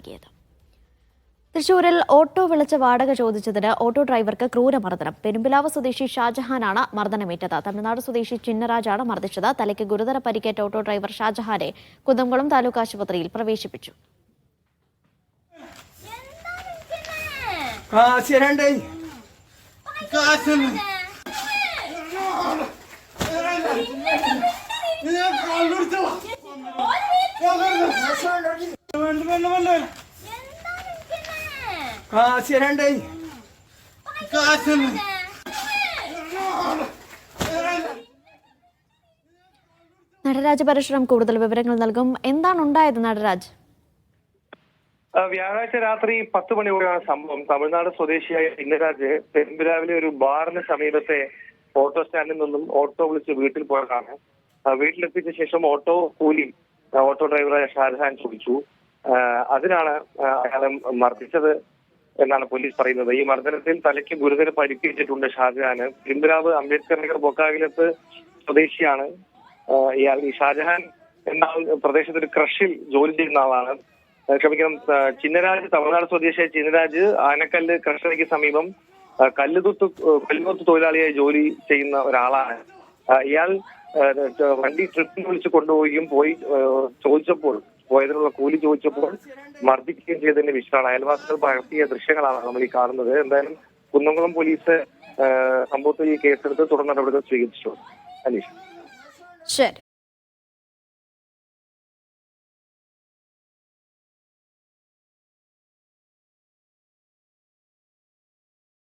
നൽകിയത്. തൃശൂരിൽ ഓട്ടോ വിളിച്ച് വാടക ചോദിച്ചതിന് ഓട്ടോ ഡ്രൈവർക്ക് ക്രൂരമർദ്ദനം. പെരുമ്പിലാവ് സ്വദേശി ഷാജഹാനാണ് മർദ്ദനമേറ്റത്. തമിഴ്നാട് സ്വദേശി ചിന്നരാജാണ് മർദ്ദിച്ചത്. തലയ്ക്ക് ഗുരുതര പരിക്കേറ്റ ഓട്ടോ ഡ്രൈവർ ഷാജഹാനെ കുന്നംകുളം താലൂക്ക് ആശുപത്രിയിൽ പ്രവേശിപ്പിച്ചു. നടരാജ് പരശുറാം കൂടുതൽ വിവരങ്ങൾ നൽകും. എന്താണ് ഉണ്ടായത് നടരാജ്? വ്യാഴാഴ്ച രാത്രി 10 മണിയോടെയാണ് സംഭവം. തമിഴ്നാട് സ്വദേശിയായ ചിന്നരാജ് പെരുമ്പിലാവിലെ ഒരു ബാറിന് സമീപത്തെ ഓട്ടോ സ്റ്റാൻഡിൽ നിന്നും ഓട്ടോ വിളിച്ച് വീട്ടിൽ പോയതാണ്. വീട്ടിലെത്തിച്ച ശേഷം ഓട്ടോ കൂലി ഓട്ടോ ഡ്രൈവറായ ഷാജഹാൻ ചോദിച്ചു. അതിനാണ് അയാളെ മർദ്ദിച്ചത് എന്നാണ് പോലീസ് പറയുന്നത്. ഈ മർദ്ദനത്തിൽ തലയ്ക്ക് ഗുരുതര പരിക്കേറ്റിട്ടുണ്ട് ഷാജഹാന്. പെരുമ്പിലാവ് അംബേദ്കർ നഗർ ബൊക്കാവിലത്ത് സ്വദേശിയാണ് ഇയാൾ. ഈ ഷാജഹാൻ എന്ന പ്രദേശത്ത് ഒരു ക്രഷിൽ ജോലി ചെയ്യുന്ന ആളാണ്. ക്ഷമിക്കണം, ചിന്നരാജ് തമിഴ്നാട് സ്വദേശിയായ ചിന്നരാജ് ആനക്കല്ല് ക്രഷറിക്ക് സമീപം കല്ലുകൊത്ത് തൊഴിലാളിയായി ജോലി ചെയ്യുന്ന ഒരാളാണ്. ഇയാൾ വണ്ടി ട്രിപ്പിൽ വിളിച്ച് കൊണ്ടുപോവുകയും പോയതിനുള്ള കൂലി ചോദിച്ചപ്പോൾ മർദ്ദിക്കുകയും ചെയ്തതിന്റെ വിഷയമാണ്. അയൽവാസികൾ പകർത്തിയ ദൃശ്യങ്ങളാണ് നമ്മൾ ഈ കാണുന്നത്. എന്തായാലും കുന്നംകുളം പോലീസ് സംഭവത്തിൽ ഈ കേസെടുത്ത് തുടർ നടപടികൾ സ്വീകരിച്ചു. അനീഷ്. ശരി.